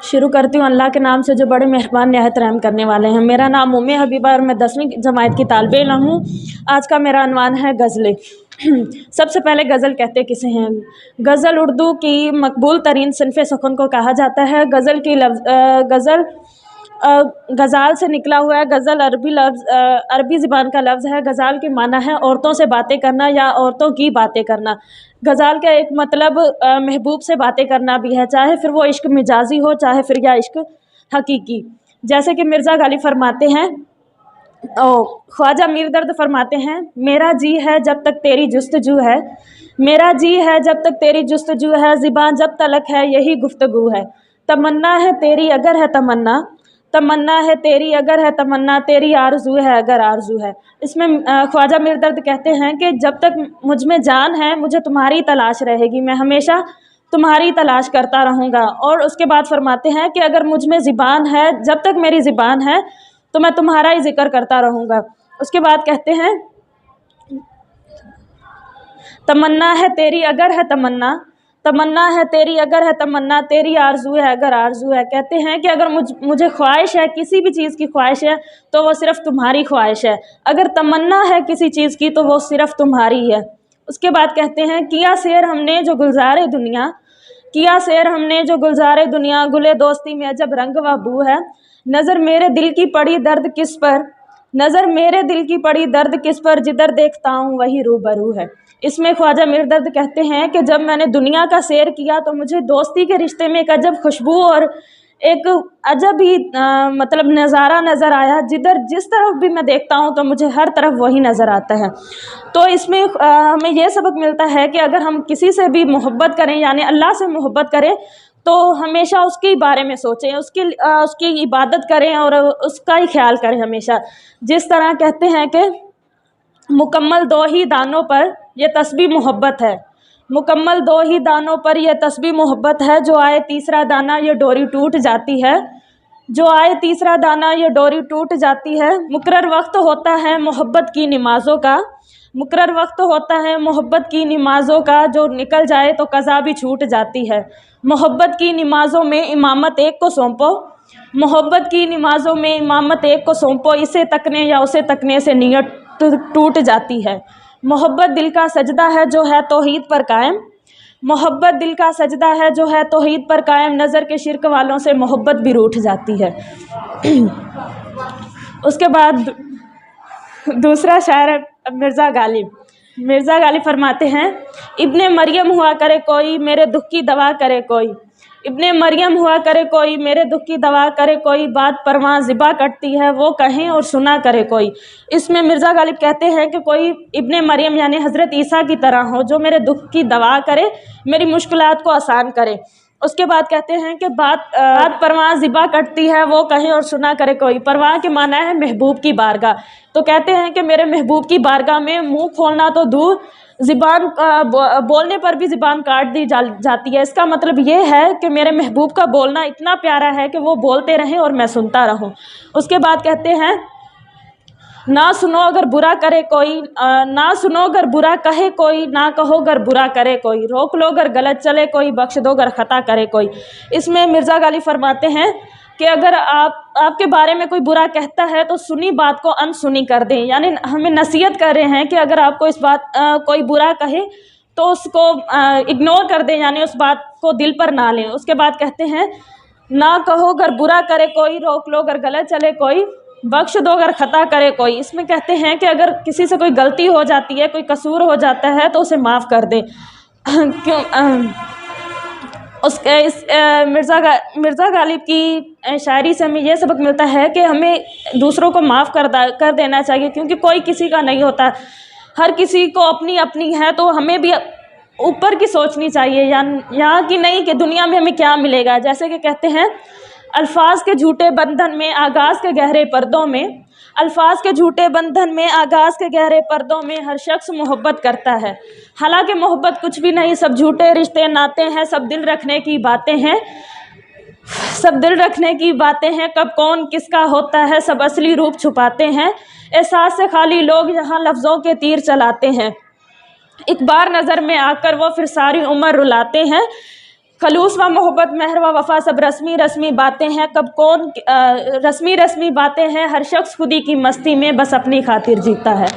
शुरू करती हूँ अल्लाह के नाम से जो बड़े मेहरबान निहायत रहम करने वाले हैं। मेरा नाम उम्मे हबीबा और मैं 10वीं जमात की तालिबे इल्म हूँ। आज का मेरा अनवान है गज़लें। सबसे पहले गज़ल कहते किसे हैं? गज़ल उर्दू की मकबूल तरीन सिन्फ़ सुख़न को कहा जाता है। गज़ल की गज़ल गज़ाल से निकला हुआ है। गज़ल अरबी ज़बान का लफ्ज़ है। गज़ाल के माना है औरतों से बातें करना या औरतों की बातें करना। गज़ाल का एक मतलब महबूब से बातें करना भी है, चाहे फिर वो इश्क मिजाजी हो, चाहे फिर या इश्क हकीकी। जैसे कि मिर्ज़ा गालिब फरमाते हैं, ख्वाजा मीर दर्द फरमाते हैं, मेरा जी है जब तक तेरी जुस्तजू है, मेरा जी है जब तक तेरी जुस्तजू है, ज़िबान जब तलक है यही गुफ्तगू है। तमन्ना है तेरी अगर है तमन्ना, तमन्ना है तेरी अगर है तमन्ना, तेरी आरज़ू है अगर आरज़ू है। इसमें ख्वाजा मीर दर्द कहते हैं कि जब तक मुझ में जान है मुझे तुम्हारी तलाश रहेगी, मैं हमेशा तुम्हारी तलाश करता रहूँगा। और उसके बाद फरमाते हैं कि अगर मुझ में ज़िबान है, जब तक मेरी ज़िबान है तो मैं तुम्हारा ही ज़िक्र करता रहूँगा। उसके बाद कहते हैं, तमन्ना है तेरी अगर है तमन्ना, तमन्ना है तेरी अगर है तमन्ना, तेरी आरज़ू है अगर आरज़ू है। कहते हैं कि अगर मुझे ख्वाहिश है, किसी भी चीज़ की ख्वाहिश है तो वो सिर्फ़ तुम्हारी ख्वाहिश है। अगर तमन्ना है किसी चीज़ की तो वो सिर्फ़ तुम्हारी है। उसके बाद कहते हैं, किया सैर हमने जो गुलज़ारे दुनिया, किया सैर हमने जो गुलज़ारे दुनिया, गुले दोस्ती में अजब रंग व बू है। नज़र मेरे दिल की पड़ी दर्द किस पर, नज़र मेरे दिल की पड़ी दर्द किस पर, जिधर देखता हूँ वही रूबरू है। इसमें ख्वाजा मीर दर्द कहते हैं कि जब मैंने दुनिया का सैर किया तो मुझे दोस्ती के रिश्ते में एक अजब खुशबू और एक अजब ही मतलब नज़ारा नज़र आया। जिस तरफ भी मैं देखता हूँ तो मुझे हर तरफ वही नज़र आता है। तो इसमें हमें यह सबक मिलता है कि अगर हम किसी से भी मोहब्बत करें, यानी अल्लाह से मोहब्बत करें, तो हमेशा उसके बारे में सोचें, उसकी इबादत करें और उसका ही ख्याल करें हमेशा। जिस तरह कहते हैं कि मुकम्मल दो ही दानों पर यह तस्बीह मोहब्बत है, मुकम्मल दो ही दानों पर यह तस्बीह मोहब्बत है, जो आए तीसरा दाना ये डोरी टूट जाती है, जो आए तीसरा दाना ये डोरी टूट जाती है। मुकर्रर वक्त होता है मोहब्बत की नमाज़ों का, मुकर्रर वक्त होता है मोहब्बत की नमाज़ों का, जो निकल जाए तो कज़ा भी छूट जाती है। मोहब्बत की नमाज़ों में इमामत एक को सौंपो, मोहब्बत की नमाज़ों में इमामत एक को सौंपो, इसे तकने या उसे तकने से नियत टूट जाती है। मोहब्बत दिल का सजदा है जो है तौहीद पर कायम, मोहब्बत दिल का सजदा है जो है तौहीद पर कायम, नज़र के शिरक वालों से मोहब्बत भी रूठ जाती है। उसके बाद दूसरा शायर है मिर्ज़ा गालिब। मिर्ज़ा गालिब फरमाते हैं, इब्ने मरियम हुआ करे कोई मेरे दुख की दवा करे कोई, इब्ने मरियम हुआ करे कोई मेरे दुख की दवा करे कोई, बात परवां ज़िबा कटती है वो कहें और सुना करे कोई। इसमें मिर्ज़ा गालिब कहते हैं कि कोई इब्ने मरियम यानी हज़रत ईसा की तरह हो, जो मेरे दुख की दवा करे, मेरी मुश्किलात को आसान करे। उसके बाद कहते हैं कि बात परवां ज़िबा कटती है वो कहे और सुना करे कोई। परवां के माना है महबूब की बारगाह। तो कहते हैं कि मेरे महबूब की बारगाह में मुंह खोलना तो दूर, ज़िबान बोलने पर भी ज़िबान काट दी जाती है। इसका मतलब ये है कि मेरे महबूब का बोलना इतना प्यारा है कि वो बोलते रहें और मैं सुनता रहूं। उसके बाद कहते हैं, ना सुनो अगर बुरा करे कोई, ना सुनो अगर बुरा कहे कोई, ना कहो अगर बुरा करे कोई, रोक लो अगर गलत चले कोई, बख्श दो अगर ख़ता करे कोई। इसमें मिर्ज़ा गालिब फरमाते हैं कि अगर आपके बारे में कोई बुरा कहता है तो सुनी बात को अनसुनी कर दें, यानी हमें नसीहत कर रहे हैं कि अगर आपको इस बात कोई बुरा कहे तो उसको इग्नोर कर दें, यानी उस बात को दिल पर ना लें। उसके बाद कहते हैं, ना कहो अगर बुरा करे कोई, रोक लो अगर गलत चले कोई, बख्श दो अगर ख़ता करे कोई। इसमें कहते हैं कि अगर किसी से कोई गलती हो जाती है, कोई कसूर हो जाता है तो उसे माफ़ कर दे। क्यों मिर्ज़ा गालिब की शायरी से हमें यह सबक मिलता है कि हमें दूसरों को माफ़ कर देना चाहिए, क्योंकि कोई किसी का नहीं होता, हर किसी को अपनी अपनी है। तो हमें भी ऊपर की सोचनी चाहिए, यहाँ की नहीं कि दुनिया में हमें क्या मिलेगा। जैसे कि कहते हैं, अल्फाज के झूठे बंधन में आगाज़ के गहरे पर्दों में, अल्फाज के झूठे बंधन में आगाज़ के गहरे पर्दों में हर शख्स मोहब्बत करता है, हालांकि मोहब्बत कुछ भी नहीं, सब झूठे रिश्ते नाते हैं, सब दिल रखने की बातें हैं। सब दिल रखने की बातें हैं, कब कौन किसका होता है, सब असली रूप छुपाते हैं। एहसास से खाली लोग यहाँ लफ्ज़ों के तीर चलाते हैं, एक बार नज़र में आकर वो फिर सारी उम्र रुलाते हैं। खलूस व मोहब्बत, मेहर व वफ़ा सब रस्मी रस्मी बातें हैं, कब कौन रस्मी रस्मी बातें हैं। हर शख्स खुदी की मस्ती में बस अपनी खातिर जीता है।